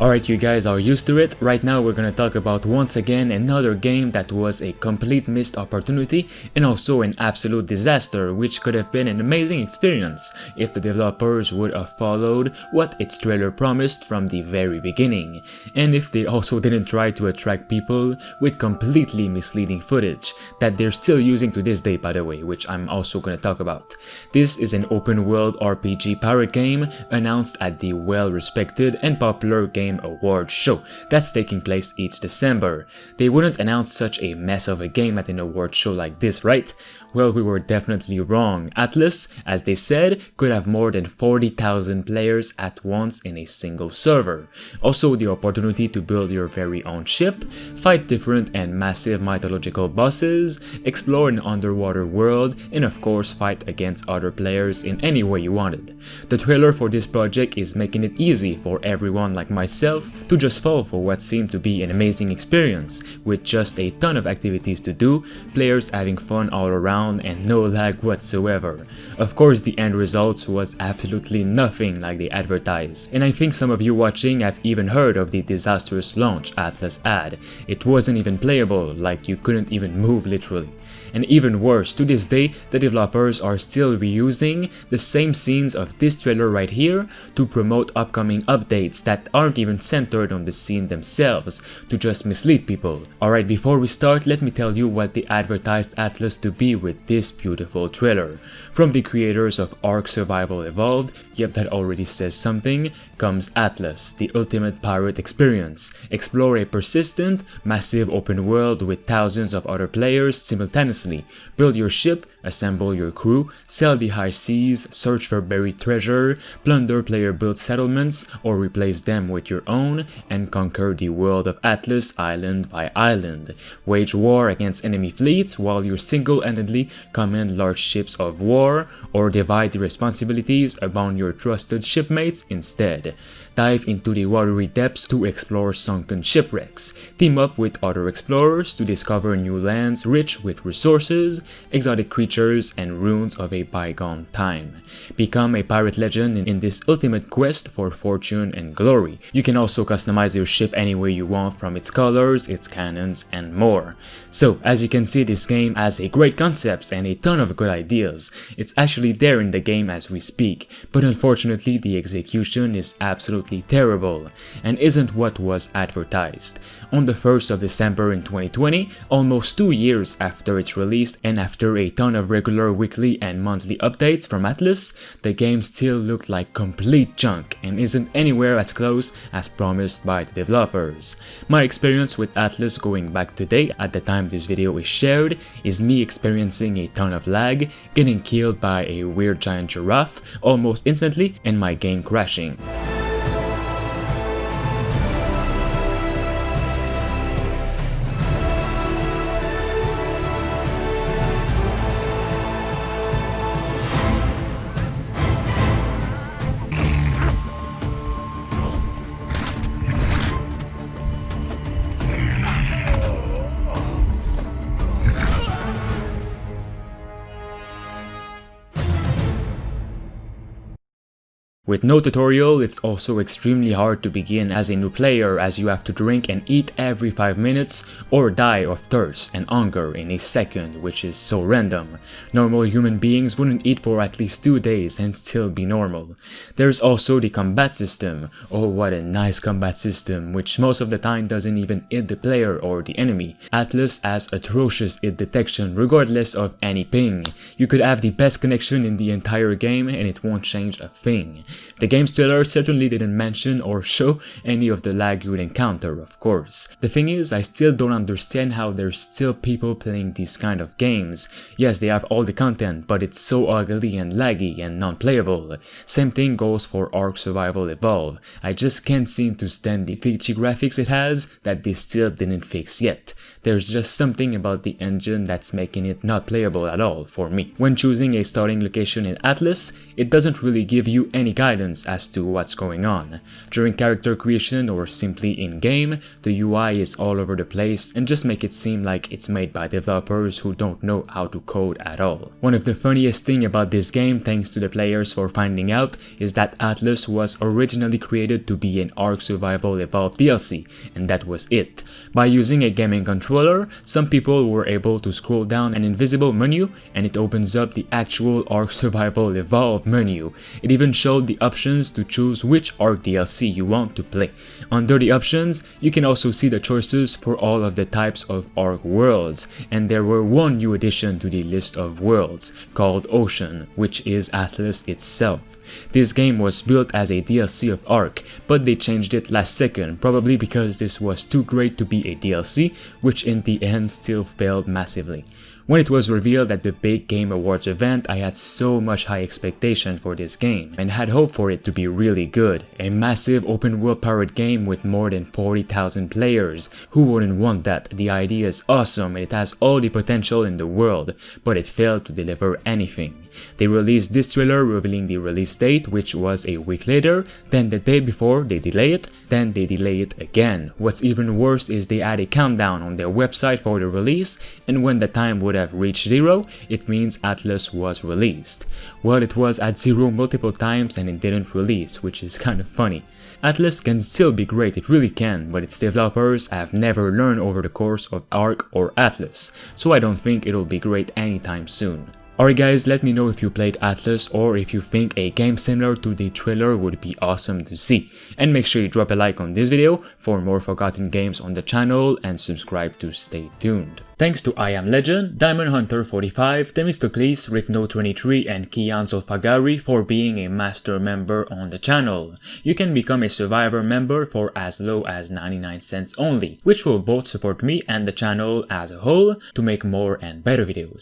Alright, you guys are used to it. Right now we're gonna talk about once again another game that was a complete missed opportunity and also an absolute disaster, which could have been an amazing experience if the developers would have followed what its trailer promised from the very beginning, and if they also didn't try to attract people with completely misleading footage that they're still using to this day, by the way, which I'm also gonna talk about. This is an open world RPG pirate game announced at the well-respected and popular Game Awards show that's taking place each December. They wouldn't announce such a mess of a game at an award show like this, right? Well, we were definitely wrong. Atlas, as they said, could have more than 40,000 players at once in a single server. Also, the opportunity to build your very own ship, fight different and massive mythological bosses, explore an underwater world, and of course fight against other players in any way you wanted. The trailer for this project is making it easy for everyone like myself to just fall for what seemed to be an amazing experience, with just a ton of activities to do, players having fun all around, and no lag whatsoever. Of course, the end result was absolutely nothing like they advertised, and I think some of you watching have even heard of the disastrous launch Atlas had. It wasn't even playable, like you couldn't even move literally. And even worse, to this day, the developers are still reusing the same scenes of this trailer right here to promote upcoming updates that aren't even centered on the scene themselves, to just mislead people. Alright, before we start, let me tell you what they advertised Atlas to be with this beautiful trailer. From the creators of Ark Survival Evolved, yep, that already says something, comes Atlas, the ultimate pirate experience. Explore a persistent, massive open world with thousands of other players simultaneously. Build your ship, assemble your crew, sail the high seas, search for buried treasure, plunder player-built settlements or replace them with your own, and conquer the world of Atlas island by island. Wage war against enemy fleets while you single-handedly command large ships of war, or divide the responsibilities among your trusted shipmates instead. Dive into the watery depths to explore sunken shipwrecks. Team up with other explorers to discover new lands rich with resources, exotic creatures, and ruins of a bygone time. Become a pirate legend in this ultimate quest for fortune and glory. You can also customize your ship any way you want, from its colors, its cannons, and more. So, as you can see, this game has a great concept and a ton of good ideas. It's actually there in the game as we speak, but unfortunately the execution is absolutely terrible and isn't what was advertised. On the 1st of December in 2020, almost 2 years after its release and after a ton of regular weekly and monthly updates from Atlas, the game still looked like complete junk and isn't anywhere as close as promised by the developers. My experience with Atlas going back today, at the time this video is shared, is me experiencing a ton of lag, getting killed by a weird giant giraffe almost instantly, and my game crashing. With no tutorial, it's also extremely hard to begin as a new player, as you have to drink and eat every 5 minutes or die of thirst and hunger in a second, which is so random. Normal human beings wouldn't eat for at least 2 days and still be normal. There's also the combat system. Oh, what a nice combat system, which most of the time doesn't even hit the player or the enemy. Atlas has atrocious hit detection regardless of any ping. You could have the best connection in the entire game and it won't change a thing. The game's trailer certainly didn't mention or show any of the lag you'd encounter, of course. The thing is, I still don't understand how there's still people playing these kind of games. Yes, they have all the content, but it's so ugly and laggy and non-playable. Same thing goes for Ark Survival Evolved. I just can't seem to stand the glitchy graphics it has that they still didn't fix yet. There's just something about the engine that's making it not playable at all for me. When choosing a starting location in Atlas, it doesn't really give you any guidance guidance as to what's going on. During character creation or simply in-game, the UI is all over the place and just make it seem like it's made by developers who don't know how to code at all. One of the funniest thing about this game, thanks to the players for finding out, is that Atlas was originally created to be an Ark Survival Evolved DLC, and that was it. By using a gaming controller, some people were able to scroll down an invisible menu and it opens up the actual Ark Survival Evolved menu. It even showed the options to choose which Ark DLC you want to play. Under the options, you can also see the choices for all of the types of Ark worlds, and there were one new addition to the list of worlds, called Ocean, which is Atlas itself. This game was built as a DLC of Ark, but they changed it last second, probably because this was too great to be a DLC, which in the end still failed massively. When it was revealed at the big Game Awards event, I had so much high expectation for this game and had hoped for it to be really good. A massive open world pirate game with more than 40,000 players. Who wouldn't want that? The idea is awesome and it has all the potential in the world, but it failed to deliver anything. They released this trailer revealing the release date, which was a week later, then the day before they delay it, then they delay it again. What's even worse is they add a countdown on their website for the release, and when the time would have reached 0, it means Atlas was released. Well, it was at 0 multiple times and it didn't release, which is kind of funny. Atlas can still be great, it really can, but its developers have never learned over the course of Ark or Atlas, so I don't think it'll be great anytime soon. Alright guys, let me know if you played Atlas or if you think a game similar to the trailer would be awesome to see. And make sure you drop a like on this video for more forgotten games on the channel and subscribe to stay tuned. Thanks to I Am Legend, Diamond Hunter 45, Themistocles, Rickno23 and Kian Zolfagari for being a master member on the channel. You can become a survivor member for as low as 99 cents only, which will both support me and the channel as a whole to make more and better videos.